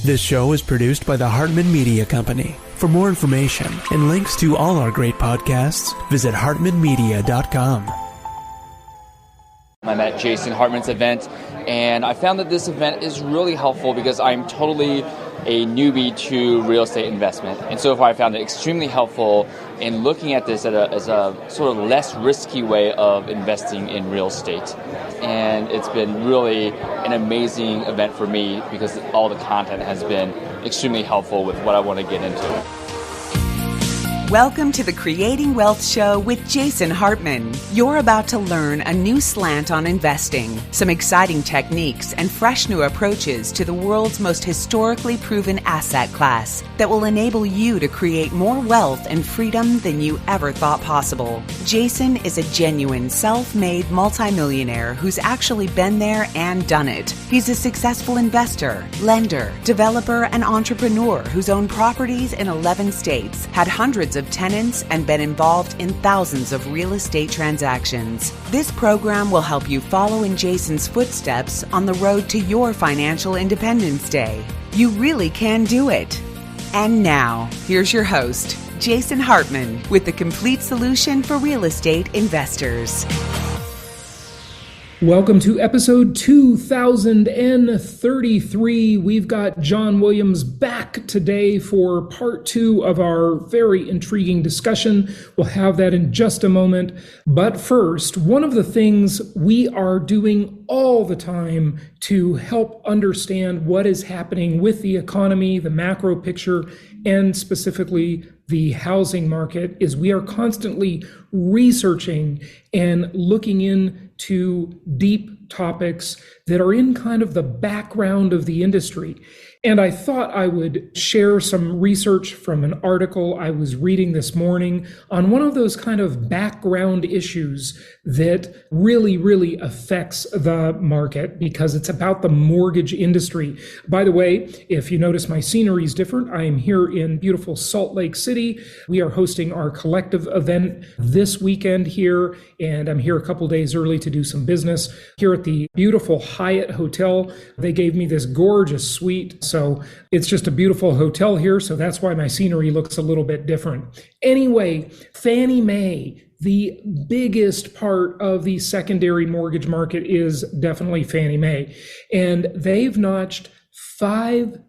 This show is produced by the Hartman Media Company. For more information and links to all our great podcasts, visit hartmanmedia.com. I'm at Jason Hartman's event, and I found that this event is really helpful because I'm totally a newbie to real estate investment. And so far I found it extremely helpful in looking at this as a sort of less risky way of investing in real estate. And it's been really an amazing event for me because all the content has been extremely helpful with what I want to get into. Welcome to the Creating Wealth Show with Jason Hartman. You're about to learn a new slant on investing, some exciting techniques, and fresh new approaches to the world's most historically proven asset class that will enable you to create more wealth and freedom than you ever thought possible. Jason is a genuine self-made multimillionaire who's actually been there and done it. He's a successful investor, lender, developer, and entrepreneur who's owned properties in 11 states, had hundreds of tenants, and been involved in thousands of real estate transactions. This program will help you follow in Jason's footsteps on the road to your financial independence day. You really can do it. And now, here's your host, Jason Hartman, with the complete solution for real estate investors. Welcome to episode 2033. We've got John Williams back today for part 2 of our very intriguing discussion. We'll have that in just a moment. But first, one of the things we are doing all the time to help understand what is happening with the economy, the macro picture, and specifically the housing market is we are constantly researching and looking into deep topics that are in kind of the background of the industry. And I thought I would share some research from an article I was reading this morning on one of those kind of background issues that really affects the market because it's about the mortgage industry. By the way, if you notice my scenery is different, I am here in beautiful Salt Lake City. We are hosting our collective event this weekend here, and I'm here a couple days early to do some business here at the beautiful Hyatt Hotel. They gave me this gorgeous suite. So it's just a beautiful hotel here. So that's why my scenery looks a little bit different. Anyway, Fannie Mae, the biggest part of the secondary mortgage market is definitely Fannie Mae. And they've notched $5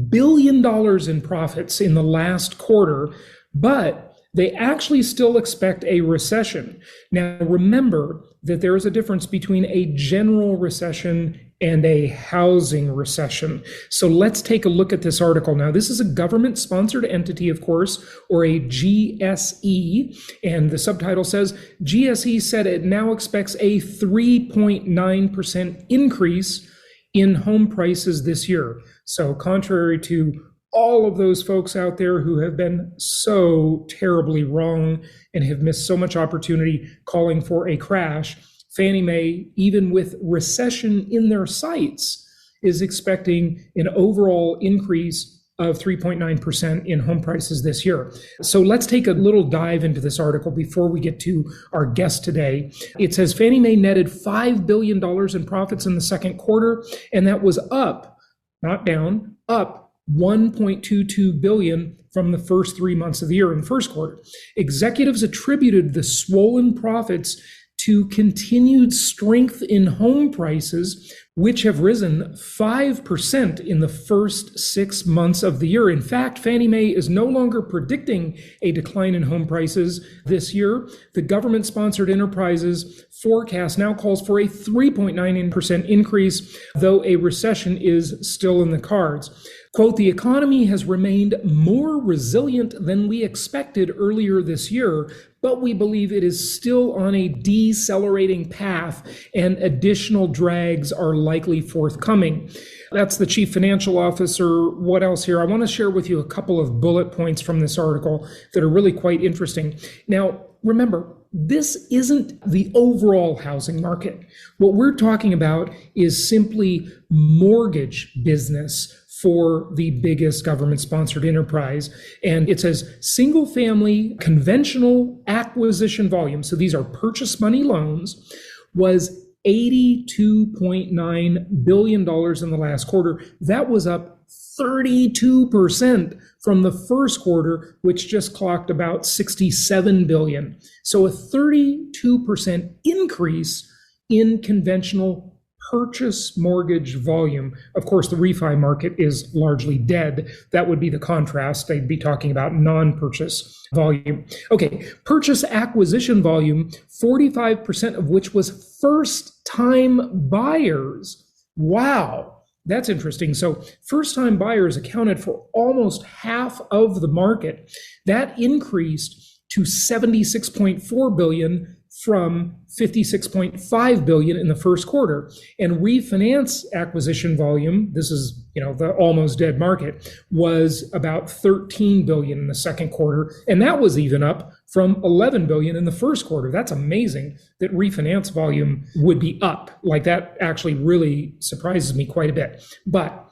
billion in profits in the last quarter, but they actually still expect a recession. Now, remember that there is a difference between a general recession and a housing recession. So let's take a look at this article. Now, this is a government-sponsored entity, of course, or a GSE, and the subtitle says, GSE said it now expects a 3.9% increase in home prices this year. So contrary to all of those folks out there who have been so terribly wrong and have missed so much opportunity calling for a crash, Fannie Mae, even with recession in their sights, is expecting an overall increase of 3.9% in home prices this year. So let's take a little dive into this article before we get to our guest today. It says Fannie Mae netted $5 billion in profits in the second quarter, and that was up, not down, up $1.22 billion from the first 3 months of the year in the first quarter. Executives attributed the swollen profits to continued strength in home prices, which have risen 5% in the first 6 months of the year. In fact, Fannie Mae is no longer predicting a decline in home prices this year. The government-sponsored enterprises forecast now calls for a 3.9% increase, though a recession is still in the cards. Quote, the economy has remained more resilient than we expected earlier this year, but we believe it is still on a decelerating path and additional drags are likely forthcoming. That's the chief financial officer. What else here? I want to share with you a couple of bullet points from this article that are really quite interesting. Now, remember, this isn't the overall housing market. What we're talking about is simply mortgage business for the biggest government-sponsored enterprise. And it says single-family conventional acquisition volume, so these are purchase money loans, was $82.9 billion in the last quarter. That was up 32% from the first quarter, which just clocked about 67 billion. So a 32% increase in conventional purchase mortgage volume. Of course, the refi market is largely dead. That would be the contrast. They'd be talking about non-purchase volume. Okay, purchase acquisition volume, 45% of which was first-time buyers. Wow, that's interesting. So first-time buyers accounted for almost half of the market. That increased to 76.4 billion from 56.5 billion in the first quarter. And refinance acquisition volume, this is, the almost dead market, was about 13 billion in the second quarter. And that was even up from 11 billion in the first quarter. That's amazing that refinance volume would be up. Like, that actually really surprises me quite a bit. But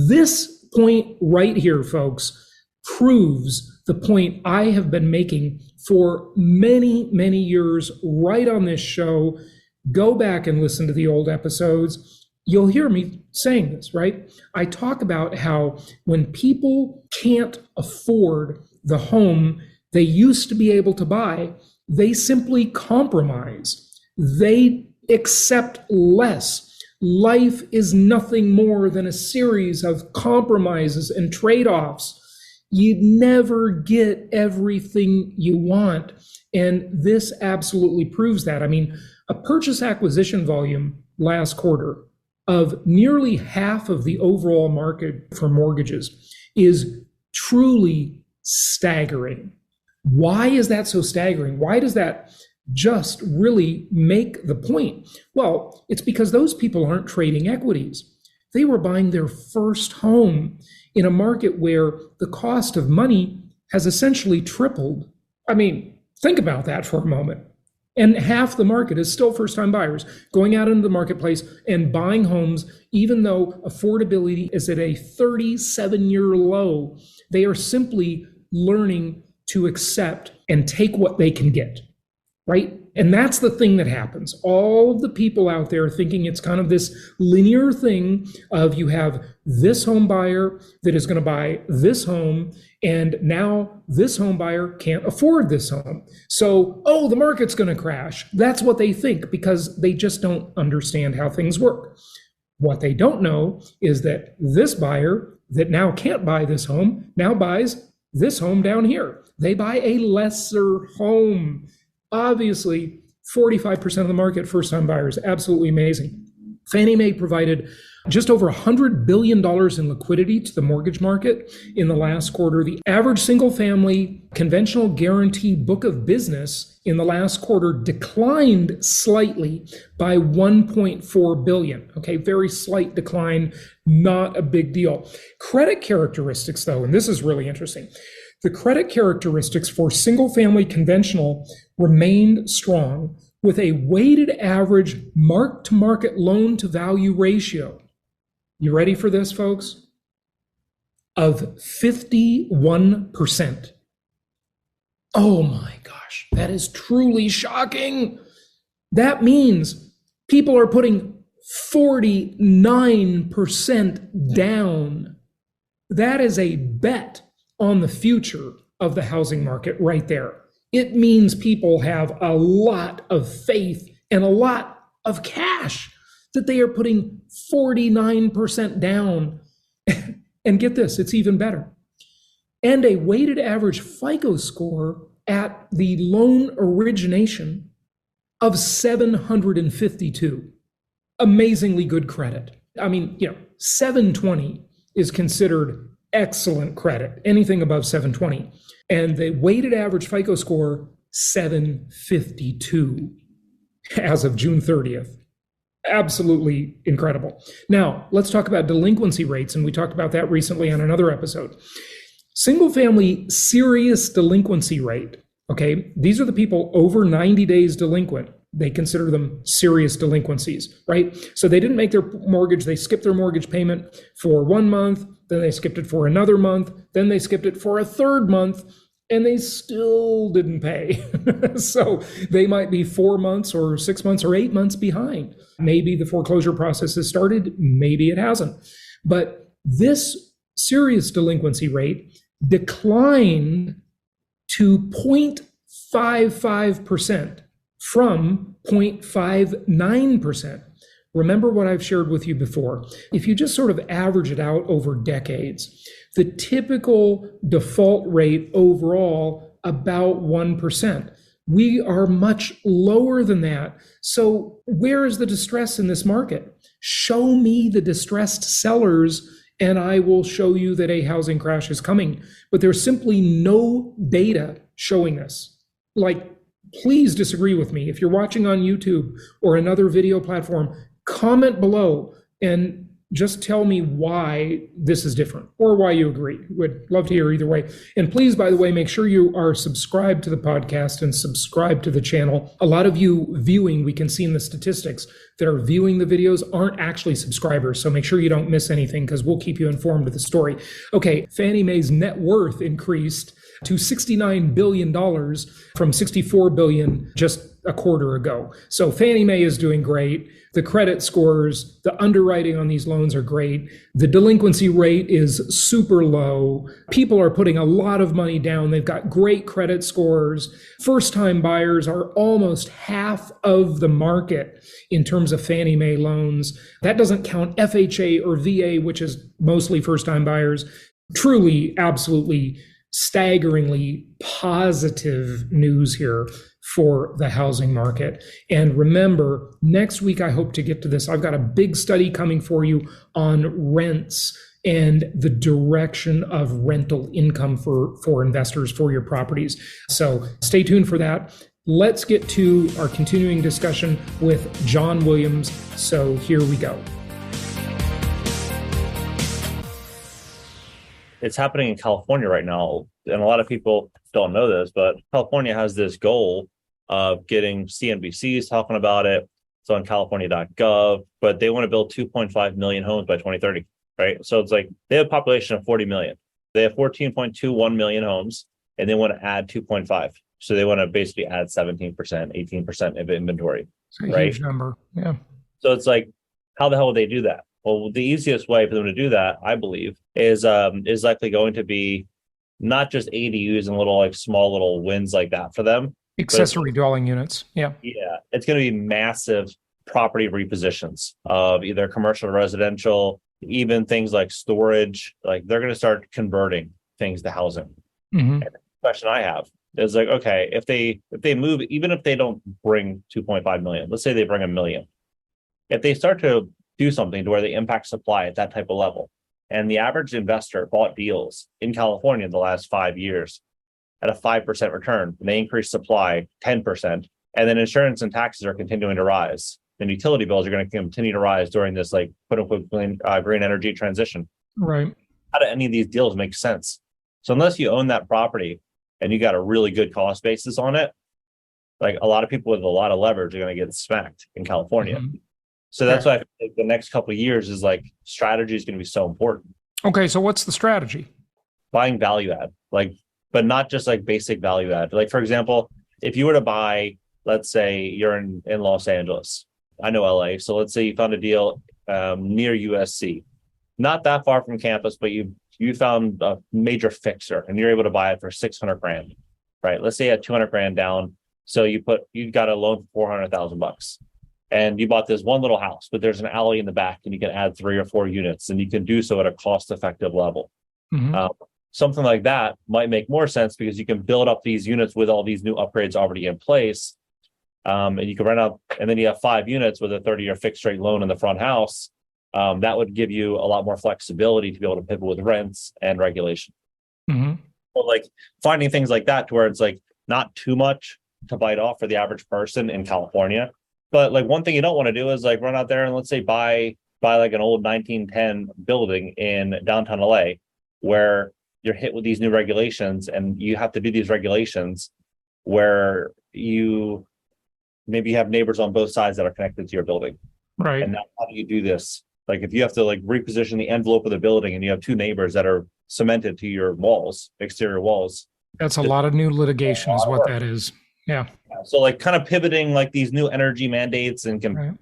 this point right here, folks, proves the point I have been making for many, many years right on this show. Go back and listen to the old episodes. You'll hear me saying this, right? I talk about how when people can't afford the home they used to be able to buy, they simply compromise. They accept less. Life is nothing more than a series of compromises and trade-offs. You never get everything you want. And this absolutely proves that. I mean, a purchase acquisition volume last quarter of nearly half of the overall market for mortgages is truly staggering. Why is that so staggering? Why does that just really make the point? Well, it's because those people aren't trading equities. They were buying their first home in a market where the cost of money has essentially tripled. I mean, think about that for a moment. And half the market is still first-time buyers going out into the marketplace and buying homes, even though affordability is at a 37-year low. They are simply learning to accept and take what they can get, right? And that's the thing that happens. All of the people out there thinking it's kind of this linear thing of you have this home buyer that is going to buy this home, and now this home buyer can't afford this home. So, the market's going to crash. That's what they think because they just don't understand how things work. What they don't know is that this buyer that now can't buy this home now buys this home down here. They buy a lesser home. Obviously, 45% of the market, first-time buyers, absolutely amazing. Fannie Mae provided just over $100 billion in liquidity to the mortgage market in the last quarter. The average single-family conventional guarantee book of business in the last quarter declined slightly by $1.4 billion. Okay, very slight decline, not a big deal. Credit characteristics, though, and this is really interesting. The credit characteristics for single-family conventional remained strong with a weighted average mark-to-market loan-to-value ratio. You ready for this, folks? Of 51%. Oh my gosh, that is truly shocking. That means people are putting 49% down. That is a bet on the future of the housing market right there. It means people have a lot of faith and a lot of cash that they are putting 49% down. And get this, it's even better. And a weighted average FICO score at the loan origination of 752. Amazingly good credit. I mean, 720 is considered excellent credit, anything above 720. And the weighted average FICO score, 752 as of June 30th. Absolutely incredible. Now, let's talk about delinquency rates, and we talked about that recently on another episode. Single-family serious delinquency rate, okay? These are the people over 90 days delinquent. They consider them serious delinquencies, right? So they didn't make their mortgage, they skipped their mortgage payment for 1 month, then they skipped it for another month, then they skipped it for a third month. and they still didn't pay. So they might be 4 months or 6 months or 8 months behind. Maybe the foreclosure process has started, maybe it hasn't. But this serious delinquency rate declined to 0.55% from 0.59%. Remember what I've shared with you before. If you just sort of average it out over decades, the typical default rate overall about 1%. We are much lower than that. So where is the distress in this market? Show me the distressed sellers and I will show you that a housing crash is coming. But there's simply no data showing this. Like, please disagree with me. If you're watching on YouTube or another video platform, comment below and just tell me why this is different or why you agree. Would love to hear either way. And please, by the way, make sure you are subscribed to the podcast and subscribe to the channel. A lot of you viewing, we can see in the statistics, that are viewing the videos aren't actually subscribers. So make sure you don't miss anything because we'll keep you informed of the story. Okay, Fannie Mae's net worth increased to $69 billion from $64 billion just a quarter ago. So Fannie Mae is doing great. The credit scores, the underwriting on these loans are great. The delinquency rate is super low. People are putting a lot of money down. They've got great credit scores. First-time buyers are almost half of the market in terms of Fannie Mae loans. That doesn't count FHA or VA, which is mostly first-time buyers. Truly, absolutely staggeringly positive news here for the housing market. And remember, next week, I hope to get to this. I've got a big study coming for you on rents and the direction of rental income for investors for your properties. So stay tuned for that. Let's get to our continuing discussion with John Williams. So here we go. It's happening in California right now, and a lot of people don't know this, but California has this goal of getting CNBCs talking about it. It's on california.gov, but they want to build 2.5 million homes by 2030, right? So it's like they have a population of 40 million. They have 14.21 million homes, and they want to add 2.5. So they want to basically add 17%, 18% of inventory, It's a right? huge number, yeah. So it's like, how the hell would they do that? Well, the easiest way for them to do that, I believe, is likely going to be not just ADUs and little small little wins like that for them. Accessory dwelling units. Yeah. Yeah. It's going to be massive property repositions of either commercial or residential, even things like storage. Like they're going to start converting things to housing. Mm-hmm. And the question I have is like, okay, if they move, even if they don't bring 2.5 million, let's say they bring 1 million. If they start to do something to where they impact supply at that type of level, and the average investor bought deals in California in the last 5 years at a 5% return, and they increase supply 10%, and then insurance and taxes are continuing to rise, then utility bills are going to continue to rise during this quote unquote green energy transition. Right. How do any of these deals make sense? So unless you own that property and you got a really good cost basis on it, like a lot of people with a lot of leverage are going to get smacked in California. Mm-hmm. So that's why I think the next couple of years is strategy is going to be so important. Okay, so what's the strategy? Buying value add, but not just basic value add. For example, if you were to buy, let's say you're in Los Angeles, I know LA. So let's say you found a deal near USC, not that far from campus, but you found a major fixer and you're able to buy it for $600,000, right? Let's say you had $200,000 down. So you got a loan for $400,000. And you bought this one little house, but there's an alley in the back and you can add 3 or 4 units and you can do so at a cost-effective level. Mm-hmm. Something like that might make more sense because you can build up these units with all these new upgrades already in place. And you can rent out, and then you have 5 units with a 30-year fixed rate loan in the front house. That would give you a lot more flexibility to be able to pivot with rents and regulation. Mm-hmm. So finding things like that to where it's not too much to bite off for the average person in California. But one thing you don't want to do is run out there and let's say buy an old 1910 building in downtown LA where you're hit with these new regulations and you have to do these regulations where you maybe have neighbors on both sides that are connected to your building. Right. And now how do you do this? If you have to reposition the envelope of the building and you have 2 neighbors that are cemented to your walls, exterior walls, That's a lot of new litigation is what that is. Yeah. So like kind of pivoting like these new energy mandates and Right.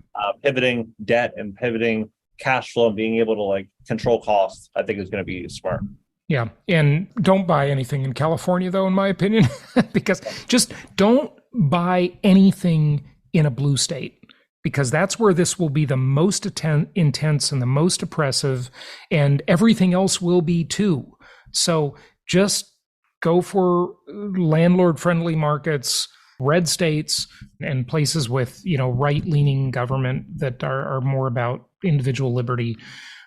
pivoting debt and pivoting cash flow and being able to like control costs, I think is going to be smart. Yeah. And don't buy anything in California, though, in my opinion, because just don't buy anything in a blue state, because that's where this will be the most intense and the most oppressive, and everything else will be too. So just go for landlord friendly markets, red states, and places with, right-leaning government that are more about individual liberty.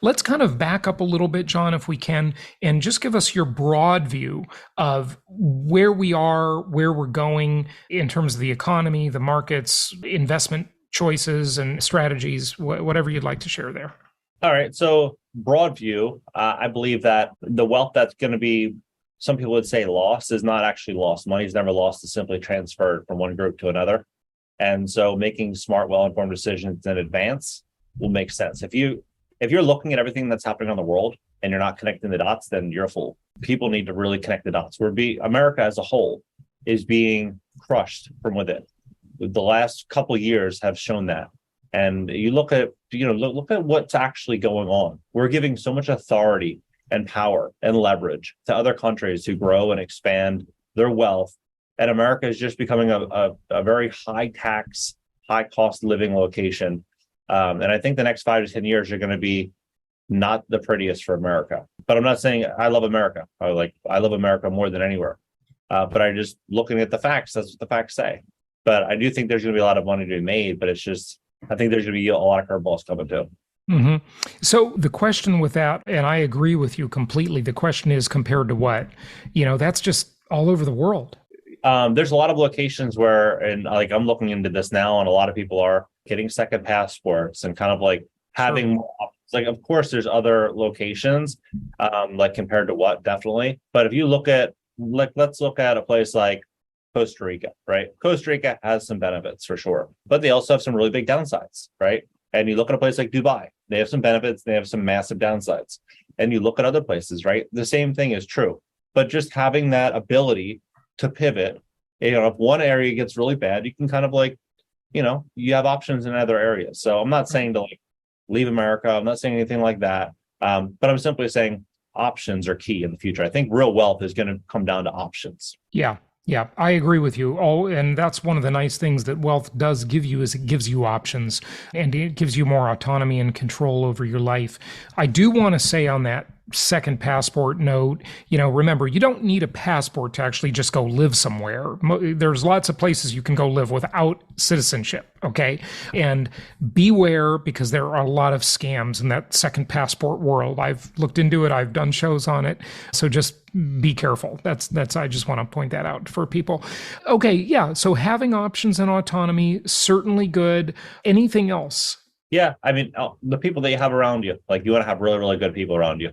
Let's kind of back up a little bit, John, if we can, and just give us your broad view of where we are, where we're going in terms of the economy, the markets, investment choices and strategies, whatever you'd like to share there. All right. So broad view, I believe that the wealth that's going to be, some people would say lost, is not actually lost. Money is never lost, it's simply transferred from one group to another. And so making smart, well-informed decisions in advance will make sense. If you're looking at everything that's happening on the world and you're not connecting the dots, then you're a fool. People need to really connect the dots. America as a whole is being crushed from within. The last couple of years have shown that. And you look at what's actually going on. We're giving so much authority and power and leverage to other countries to grow and expand their wealth. And America is just becoming a very high tax, high cost living location. And I think the next 5 to 10 years are going to be not the prettiest for America. But I'm not saying I love America. I love America more than anywhere. But I just looking at the facts, that's what the facts say. But I do think there's going to be a lot of money to be made, but it's just, I think there's going to be a lot of curveballs coming too. Mm-hmm. So the question with that, and I agree with you completely, the question is compared to what? That's just all over the world. There's a lot of locations where, and like I'm looking into this now, and a lot of people are getting second passports and kind of like having more options. Like, of course, there's other locations, like compared to what, definitely. But if you look at, let's look at a place like Costa Rica, right? Costa Rica has some benefits for sure, but they also have some really big downsides, right? And you look at a place like Dubai, they have some benefits, they have some massive downsides. And you look at other places, right? The same thing is true, but just having that ability to pivot, if one area gets really bad, you can kind of like, you have options in other areas. So I'm not saying to like leave America. I'm not saying anything like that. But I'm simply saying options are key in the future. I think real wealth is going to come down to options. Yeah, I agree with you. And that's one of the nice things that wealth does give you, is it gives you options and it gives you more autonomy and control over your life. I do want to say on that second passport note, remember, you don't need a passport to actually just go live somewhere. There's lots of places you can go live without citizenship, okay? And beware, because there are a lot of scams in that second passport world. I've looked into it, I've done shows on it. So just be careful. That's I just want to point that out for people. Okay, yeah, so having options and autonomy, certainly good. Anything else? Yeah, I mean, the people that you have around you, like you want to have really, really good people around you.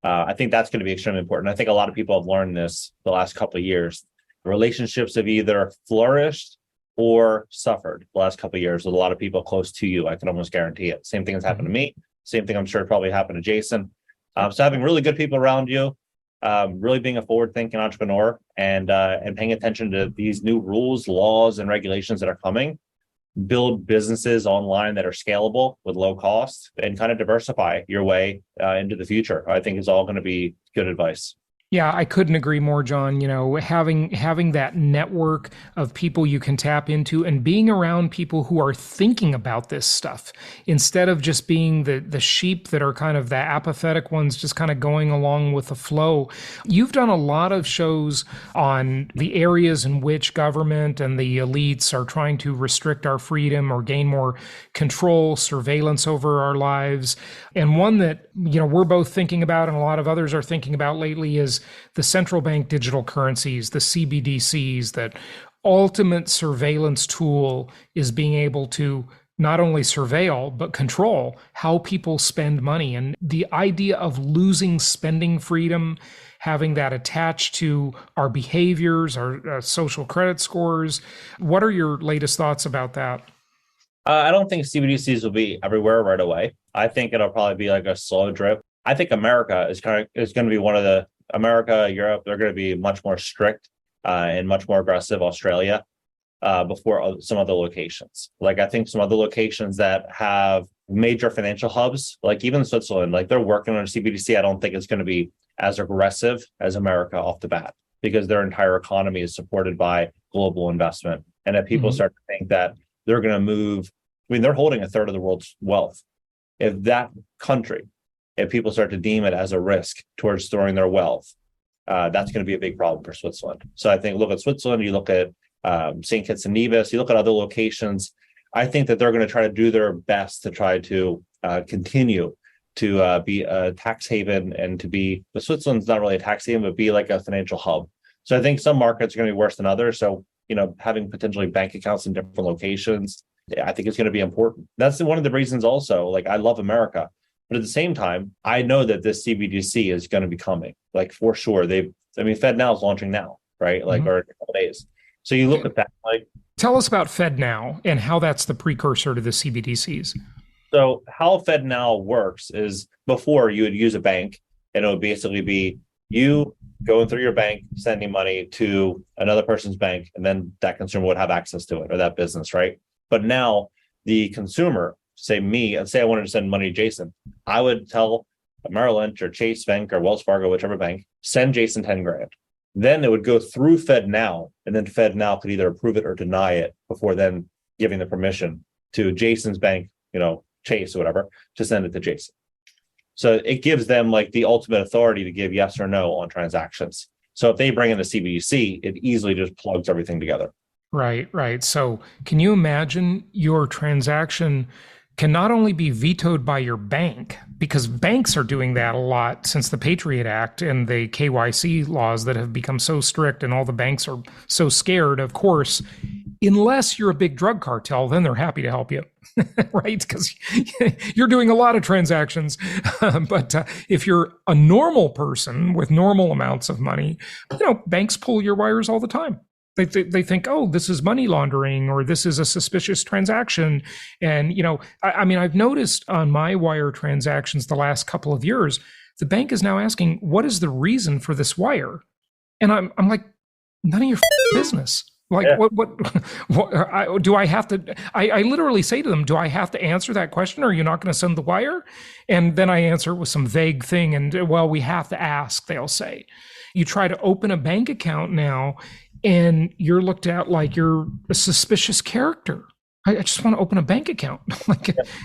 I think that's going to be extremely important. I think a lot of people have learned this the last couple of years. Relationships have either flourished or suffered the last couple of years with a lot of people close to you. I can almost guarantee it. Same thing has happened to me. Same thing I'm sure probably happened to Jason. So having really good people around you, really being a forward-thinking entrepreneur and paying attention to these new rules, laws, and regulations that are coming. Build businesses online that are scalable with low cost and kind of diversify your way into the future. I think is all going to be good advice. Yeah, I couldn't agree more, John. Having that network of people you can tap into and being around people who are thinking about this stuff instead of just being the sheep that are kind of the apathetic ones, just kind of going along with the flow. You've done a lot of shows on the areas in which government and the elites are trying to restrict our freedom or gain more control, surveillance over our lives. And one that, we're both thinking about and a lot of others are thinking about lately is the central bank digital currencies, the CBDCs. That ultimate surveillance tool is being able to not only surveil, but control how people spend money. And the idea of losing spending freedom, having that attached to our behaviors, our social credit scores. What are your latest thoughts about that? I don't think CBDCs will be everywhere right away. I think it'll probably be like a slow drip. I think America is going to be one of the America, Europe, they're going to be much more strict and much more aggressive. Australia, before some other locations. Like I think some other locations that have major financial hubs, like even Switzerland, like they're working on a CBDC. I don't think it's going to be as aggressive as America off the bat because their entire economy is supported by global investment. And if people start to think that they're going to move, I mean, they're holding a third of the world's wealth. If that country, if people start to deem it as a risk towards storing their wealth, that's going to be a big problem for Switzerland. So I think look at Switzerland, you look at St. Kitts and Nevis, you look at other locations, I think that they're going to try to do their best to try to continue to be a tax haven and to be, but Switzerland's not really a tax haven, but be like a financial hub. So I think some markets are going to be worse than others. So, having potentially bank accounts in different locations, I think it's going to be important. That's one of the reasons also, like I love America, but at the same time, I know that this CBDC is going to be coming, like for sure. FedNow is launching now, right? Like, or in a couple days. So you look at that, like. Tell us about FedNow and how that's the precursor to the CBDCs. So how FedNow works is before you would use a bank and it would basically be you going through your bank, sending money to another person's bank, and then that consumer would have access to it or that business, right? But now the consumer, say I wanted to send money to Jason, I would tell Merrill Lynch or Chase Bank or Wells Fargo, whichever bank, send Jason 10 grand. Then it would go through FedNow, and then FedNow could either approve it or deny it before then giving the permission to Jason's bank, Chase or whatever, to send it to Jason. So it gives them like the ultimate authority to give yes or no on transactions. So if they bring in a CBDC, it easily just plugs everything together. Right. So can you imagine your transaction can not only be vetoed by your bank, because banks are doing that a lot since the Patriot Act and the KYC laws that have become so strict, and all the banks are so scared, of course, unless you're a big drug cartel, then they're happy to help you, right? Because you're doing a lot of transactions. But if you're a normal person with normal amounts of money, banks pull your wires all the time. They think, oh, this is money laundering or this is a suspicious transaction. And, I've noticed on my wire transactions the last couple of years, the bank is now asking, what is the reason for this wire? And I'm like, none of your business. Like, yeah. What do I have to, I literally say to them, do I have to answer that question? Or are you not going to send the wire? And then I answer with some vague thing. And well, we have to ask, they'll say. You try to open a bank account now and you're looked at like you're a suspicious character. I just want to open a bank account.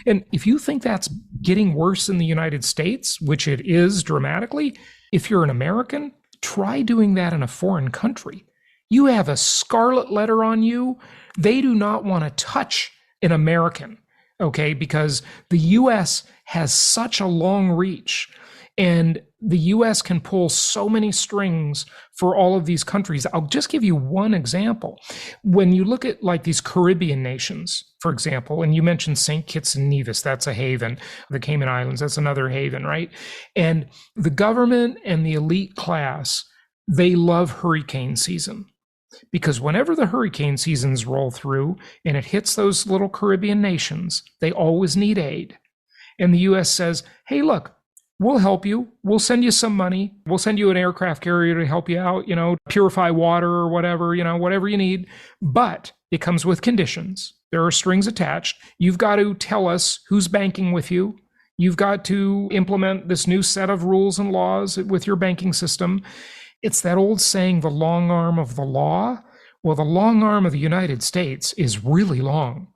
And if you think that's getting worse in the United States, which it is dramatically, if you're an American, try doing that in a foreign country. You have a scarlet letter on you. They do not want to touch an American, okay? Because the U.S. has such a long reach, and the U.S. can pull so many strings for all of these countries. I'll just give you one example. When you look at like these Caribbean nations, for example, and you mentioned St. Kitts and Nevis, that's a haven. The Cayman Islands, that's another haven, right? And the government and the elite class, they love hurricane season. Because whenever the hurricane seasons roll through and it hits those little Caribbean nations, they always need aid. And the U.S. says, hey, look, we'll help you. We'll send you some money. We'll send you an aircraft carrier to help you out, purify water or whatever, whatever you need. But it comes with conditions. There are strings attached. You've got to tell us who's banking with you. You've got to implement this new set of rules and laws with your banking system. It's that old saying, the long arm of the law. Well, the long arm of the United States is really long,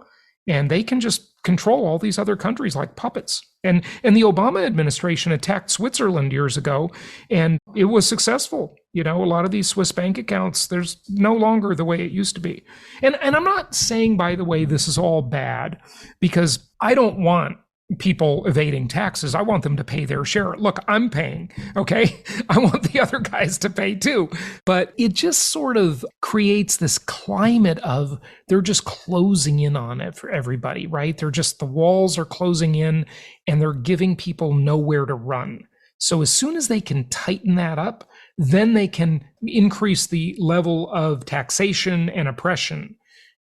and they can just control all these other countries like puppets. And the Obama administration attacked Switzerland years ago, and it was successful. A lot of these Swiss bank accounts, there's no longer the way it used to be. And I'm not saying, by the way, this is all bad, because I don't want people evading taxes. I want them to pay their share. Look, I'm paying, okay? I want the other guys to pay too. But it just sort of creates this climate of they're just closing in on it for everybody, right? The walls are closing in and they're giving people nowhere to run. So as soon as they can tighten that up, then they can increase the level of taxation and oppression.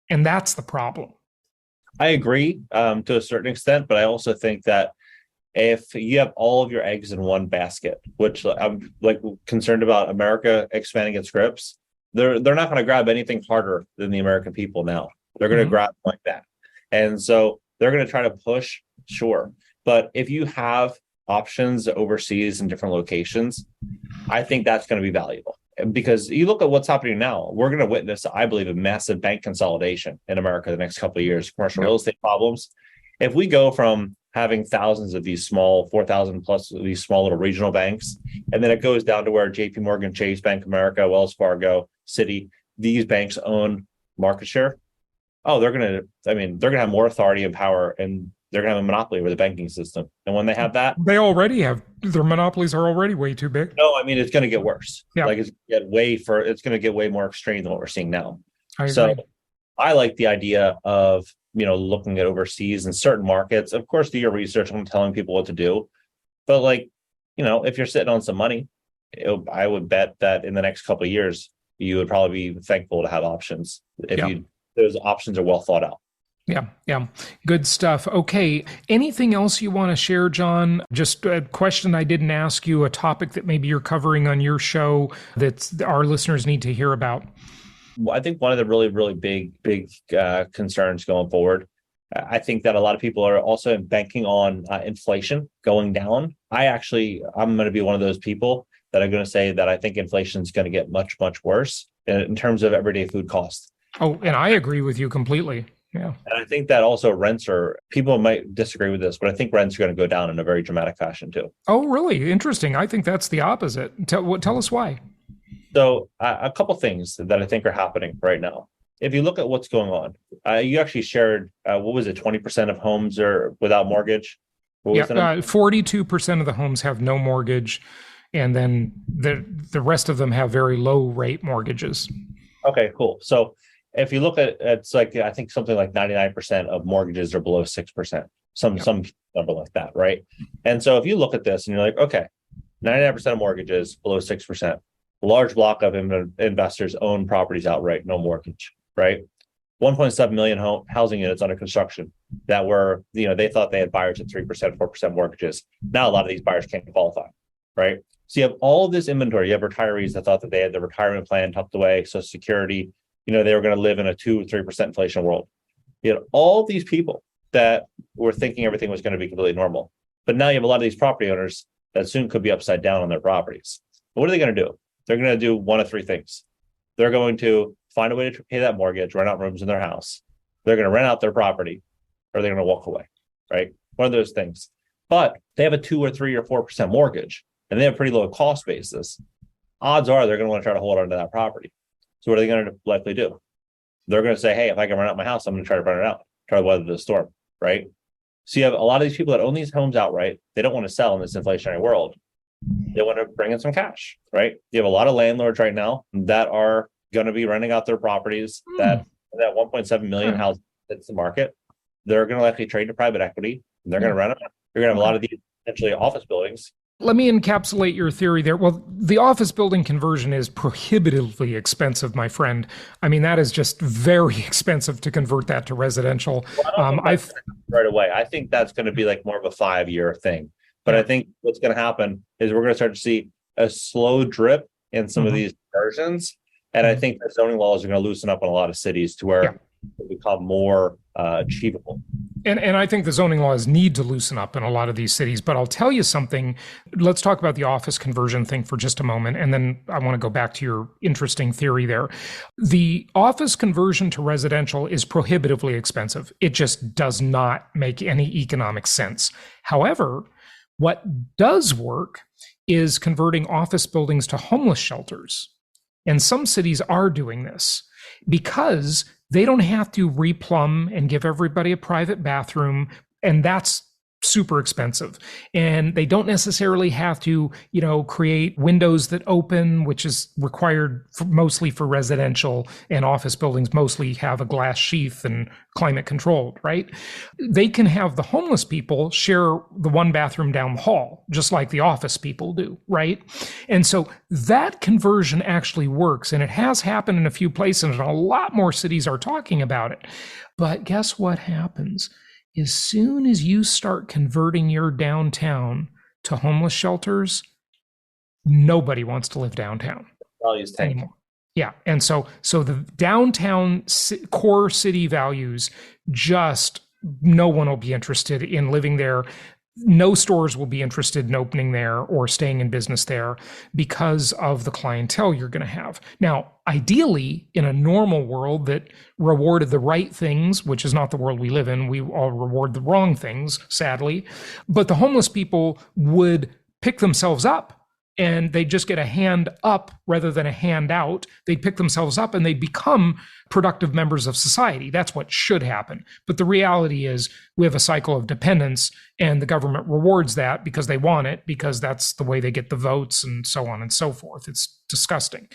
And that's the problem. I agree to a certain extent, but I also think that if you have all of your eggs in one basket, which I'm like concerned about America expanding its grips, they're not going to grab anything harder than the American people now. They're going to grab like that. And so they're going to try to push, sure. But if you have options overseas in different locations, I think that's going to be valuable. Because you look at what's happening now, we're going to witness, I believe, a massive bank consolidation in America the next couple of years, commercial real estate problems. If we go from having thousands of these small, 4,000 plus of these small little regional banks, and then it goes down to where JP Morgan, Chase, Bank of America, Wells Fargo, Citi, these banks own market share. Oh, they're going to have more authority and power, and they're going to have a monopoly over the banking system. And when they have that, they already have, their monopolies are already way too big. No, I mean, it's going to get worse. Yeah. Like it's going to get way more extreme than what we're seeing now. I agree. So I like the idea of, looking at overseas in certain markets. Of course, do your research on telling people what to do. But if you're sitting on some money, I would bet that in the next couple of years, you would probably be thankful to have options if those options are well thought out. Yeah. Good stuff. Okay. Anything else you want to share, John? Just a question I didn't ask you, a topic that maybe you're covering on your show that our listeners need to hear about. Well, I think one of the really, really big concerns going forward, I think that a lot of people are also banking on inflation going down. I'm going to be one of those people that are going to say that I think inflation is going to get much, much worse in terms of everyday food costs. Oh, and I agree with you completely. Yeah. And I think that also people might disagree with this, but I think rents are going to go down in a very dramatic fashion too. Oh, really? Interesting. I think that's the opposite. Tell us why. So a couple things that I think are happening right now. If you look at what's going on, you actually shared, 20% of homes are without mortgage? 42% of the homes have no mortgage. And then the rest of them have very low rate mortgages. Okay, cool. So if you look at it's like, I think something like 99% of mortgages are below 6%, some number like that, right? And so if you look at this and you're like, okay, 99% of mortgages below 6%, a large block of investors own properties outright, no mortgage, right? 1.7 million housing units under construction that were, they thought they had buyers at 3%, 4% mortgages. Now a lot of these buyers can't qualify, right? So you have all this inventory. You have retirees that thought that they had the retirement plan tucked away, Social Security, they were going to live in a 2-3% inflation world. You had all these people that were thinking everything was going to be completely normal. But now you have a lot of these property owners that soon could be upside down on their properties. But what are they going to do? They're going to do one of three things. They're going to find a way to pay that mortgage, rent out rooms in their house. They're going to rent out their property, or they're going to walk away, right? One of those things. But they have a 2 or 3 or 4% mortgage, and they have a pretty low cost basis. Odds are they're going to want to try to hold on to that property. So what are they going to likely do? They're going to say, hey, if I can rent out my house, I'm going to try to rent it out, try to weather the storm, right? So you have a lot of these people that own these homes outright. They don't want to sell in this inflationary world. They want to bring in some cash, right? You have a lot of landlords right now that are going to be renting out their properties that 1.7 million houses hits the market. They're going to likely trade to private equity. They're going to rent them. You're going to have a lot of these essentially office buildings. Let me encapsulate your theory there. Well, the office building conversion is prohibitively expensive, my friend. I mean, that is just very expensive to convert that to residential. Right away. I think that's going to be like more of a 5-year thing. But I think what's going to happen is we're going to start to see a slow drip in some of these conversions. And I think the zoning laws are going to loosen up in a lot of cities to where it become more achievable. And I think the zoning laws need to loosen up in a lot of these cities. But I'll tell you something. Let's talk about the office conversion thing for just a moment. And then I want to go back to your interesting theory there. The office conversion to residential is prohibitively expensive. It just does not make any economic sense. However, what does work is converting office buildings to homeless shelters. And some cities are doing this because they don't have to replumb and give everybody a private bathroom. And that's super expensive. And they don't necessarily have to, create windows that open, which is required mostly for residential, and office buildings mostly have a glass sheath and climate controlled, right? They can have the homeless people share the one bathroom down the hall, just like the office people do, right? And so that conversion actually works, and it has happened in a few places, and a lot more cities are talking about it. But guess what happens? as soon as you start converting your downtown to homeless shelters, nobody wants to live downtown Values tank. anymore. Yeah. And so the downtown core city values, just no one will be interested in living there. No stores will be interested in opening there or staying in business there because of the clientele you're going to have. Now, ideally, in a normal world that rewarded the right things, which is not the world we live in, we all reward the wrong things, sadly. But the homeless people would pick themselves up and they just get a hand up rather than a hand out. They'd pick themselves up and they'd become productive members of society. That's what should happen. But the reality is we have a cycle of dependence, and the government rewards that because they want it, because that's the way they get the votes and so on and so forth. It's disgusting.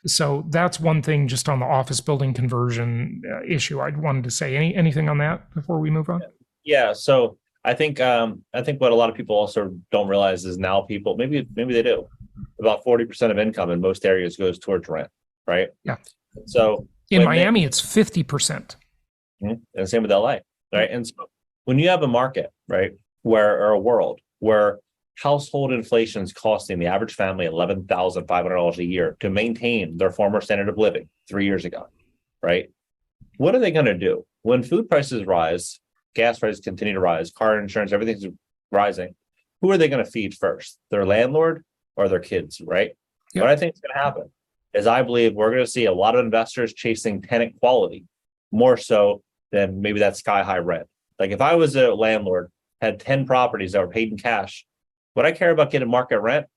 So that's one thing just on the office building conversion issue I'd wanted to say. Anything on that before we move on? Yeah. So I think what a lot of people also don't realize is now people, maybe they do, about 40% of income in most areas goes towards rent, right? Yeah. So in Miami, it's 50%. And same with LA, right? And so when you have a market, right, or a world where household inflation is costing the average family $11,500 a year to maintain their former standard of living 3 years ago, right? What are they going to do when food prices rise? Gas prices continue to rise, car insurance, everything's rising. Who are they going to feed first? Their landlord or their kids, right? Yep. What I think is going to happen is I believe we're going to see a lot of investors chasing tenant quality more so than maybe that sky high rent. Like if I was a landlord, had 10 properties that were paid in cash, would I care about getting market rent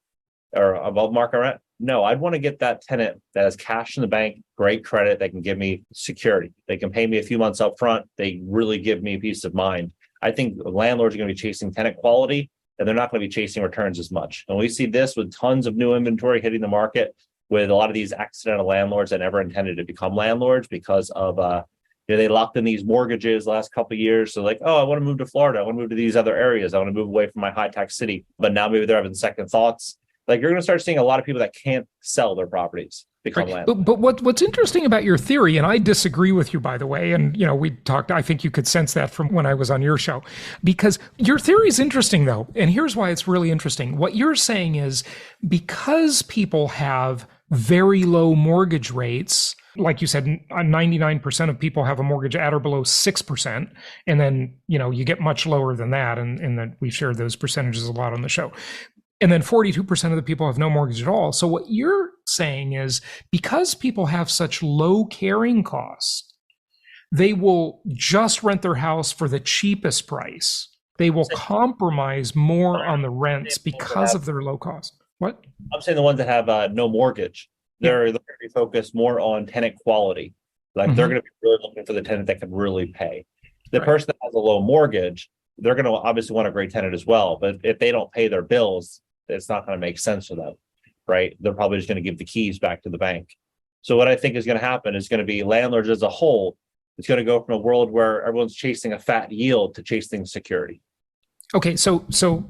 or above market rent? No, I'd want to get that tenant that has cash in the bank, great credit, that can give me security. They can pay me a few months up front. They really give me peace of mind. I think landlords are going to be chasing tenant quality, and they're not going to be chasing returns as much. And we see this with tons of new inventory hitting the market with a lot of these accidental landlords that never intended to become landlords because of they locked in these mortgages the last couple of years. So like, oh, I want to move to Florida. I want to move to these other areas. I want to move away from my high tax city. But now maybe they're having second thoughts. Like you're going to start seeing a lot of people that can't sell their properties become landlords. But what's interesting about your theory, and I disagree with you, by the way, and we talked, I think you could sense that from when I was on your show, because your theory is interesting though. And here's why it's really interesting. What you're saying is because people have very low mortgage rates, like you said, 99% of people have a mortgage at or below 6%. And then, you get much lower than that. And that we've shared those percentages a lot on the show. And then 42% of the people have no mortgage at all. So what you're saying is because people have such low carrying costs, they will just rent their house for the cheapest price. They will compromise more on the rents because of their low cost. What? I'm saying the ones that have no mortgage, they're going to be focused more on tenant quality. Like they're going to be really looking for the tenant that can really pay. The person that has a low mortgage, they're going to obviously want a great tenant as well. But if they don't pay their bills, it's not going to make sense for them, right? They're probably just going to give the keys back to the bank. So what I think is going to happen is going to be landlords as a whole. It's going to go from a world where everyone's chasing a fat yield to chasing security. Okay, so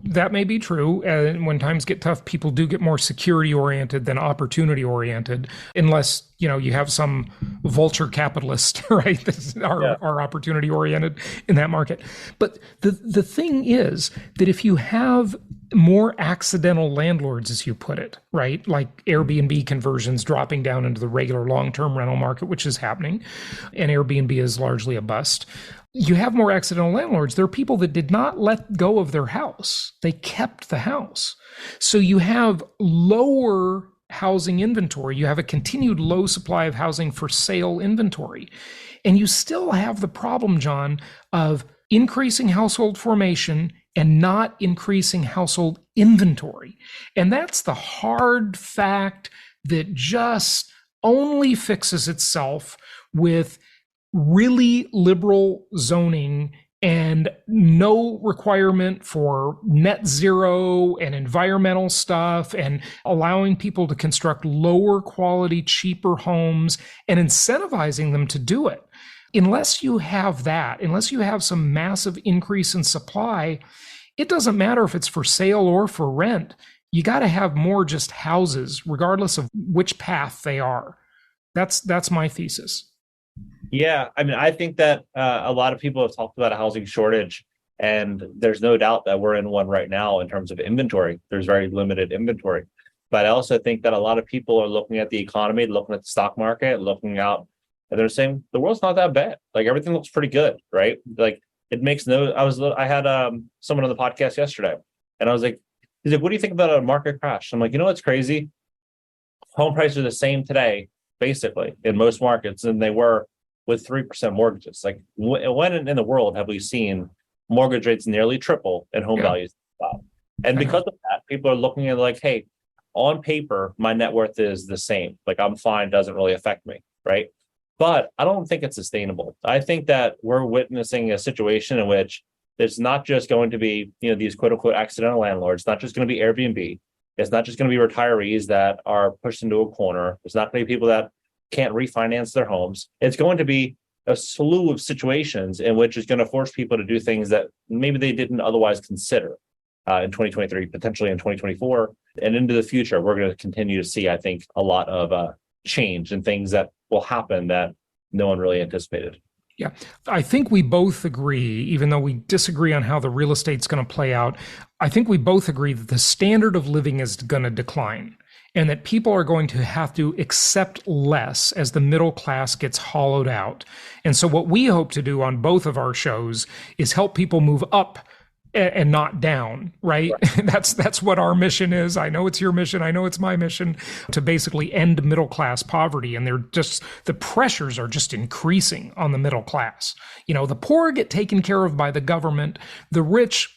that may be true. When times get tough, people do get more security-oriented than opportunity-oriented, unless you have some vulture capitalist, right? That are opportunity-oriented in that market. But the thing is that if you have more accidental landlords, as you put it, right, like Airbnb conversions dropping down into the regular long-term rental market, which is happening, and Airbnb is largely a bust. You have more accidental landlords. There are people that did not let go of their house. They kept the house. So you have lower housing inventory. You have a continued low supply of housing for sale inventory. And you still have the problem, John, of increasing household formation and not increasing household inventory. And that's the hard fact that just only fixes itself with really liberal zoning and no requirement for net zero and environmental stuff and allowing people to construct lower quality, cheaper homes and incentivizing them to do it. Unless you have that, unless you have some massive increase in supply, it doesn't matter if it's for sale or for rent. You got to have more just houses, regardless of which path they are. That's my thesis. Yeah, I mean, I think that a lot of people have talked about a housing shortage, and there's no doubt that we're in one right now in terms of inventory. There's very limited inventory. But I also think that a lot of people are looking at the economy, looking at the stock market, looking out, and they're saying the world's not that bad. Like everything looks pretty good, right? Like it makes no. I had someone on the podcast yesterday, and I was like, he's like, what do you think about a market crash? I'm like, you know what's crazy? Home prices are the same today, basically, in most markets than they were with 3% mortgages. Like when in the world have we seen mortgage rates nearly triple and home values flat? And because of that, people are looking at like, hey, on paper, my net worth is the same. Like I'm fine, doesn't really affect me, right? But I don't think it's sustainable. I think that we're witnessing a situation in which it's not just going to be, these quote unquote accidental landlords. It's not just going to be Airbnb. It's not just going to be retirees that are pushed into a corner. It's not going to be people that can't refinance their homes. It's going to be a slew of situations in which it's going to force people to do things that maybe they didn't otherwise consider in 2023, potentially in 2024, and into the future. We're going to continue to see, I think, a lot of change and things that will happen that no one really anticipated. Yeah, I think we both agree, even though we disagree on how the real estate's going to play out, I think we both agree that the standard of living is going to decline and that people are going to have to accept less as the middle class gets hollowed out. And so what we hope to do on both of our shows is help people move up and not down, right? That's what our mission is. I know it's your mission. I know it's my mission, to basically end middle class poverty. And the pressures are just increasing on the middle class. The poor get taken care of by the government. The rich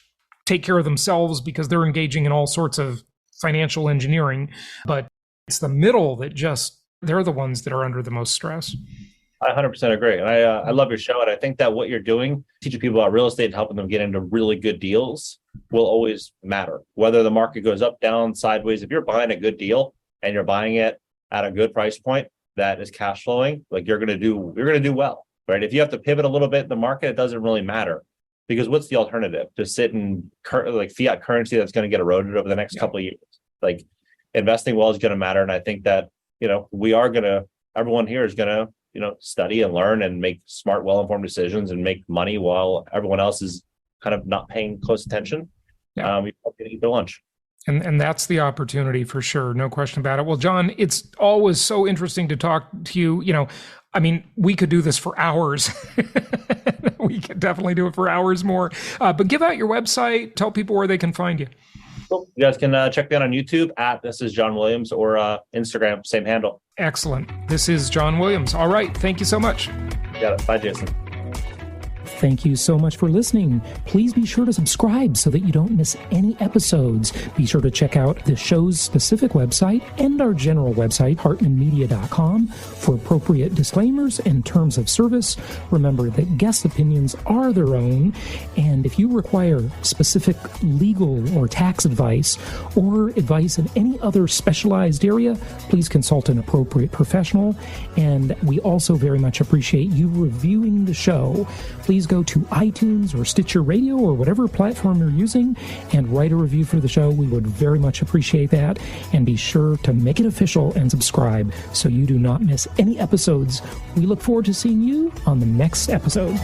take care of themselves because they're engaging in all sorts of financial engineering. But it's the middle that they're the ones that are under the most stress. I 100% agree. And I love your show. And I think that what you're doing, teaching people about real estate and helping them get into really good deals, will always matter. Whether the market goes up, down, sideways, if you're buying a good deal and you're buying it at a good price point that is cash flowing, like you're going to do well, right? If you have to pivot a little bit in the market, it doesn't really matter, because what's the alternative? To sit in like fiat currency that's going to get eroded over the next couple of years. Like investing well is going to matter. And I think that, everyone here is going to, study and learn and make smart, well-informed decisions and make money while everyone else is kind of not paying close attention. We can eat their lunch. And that's the opportunity for sure. No question about it. Well, John, it's always so interesting to talk to you. We could do this for hours. We could definitely do it for hours more. But give out your website. Tell people where they can find you. Cool. You guys can check me out on YouTube at This Is John Williams, or Instagram, same handle. Excellent. This is John Williams. All right. Thank you so much. Got it. Bye, Jason. Thank you so much for listening. Please be sure to subscribe so that you don't miss any episodes. Be sure to check out the show's specific website and our general website, hartmanmedia.com, for appropriate disclaimers and terms of service. Remember that guest opinions are their own, and if you require specific legal or tax advice or advice in any other specialized area, please consult an appropriate professional. And we also very much appreciate you reviewing the show. Please go to iTunes or Stitcher Radio or whatever platform you're using and write a review for the show. We would very much appreciate that. And be sure to make it official and subscribe so you do not miss any episodes. We look forward to seeing you on the next episode.